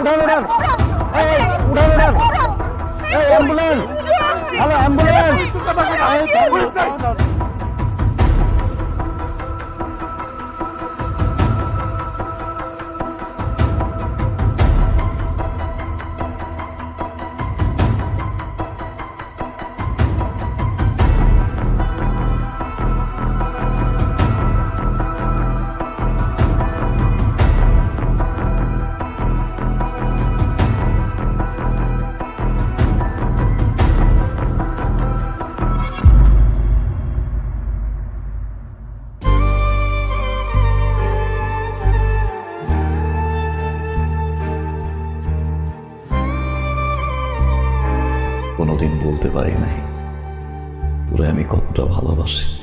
উঠান উঠান, উঠান উঠান, অ্যাম্বুলেন্স, হ্যালো অ্যাম্বুলেন্স। কোনোদিন বলতে পারি নাই তোরে আমি কতটা ভালোবাসি।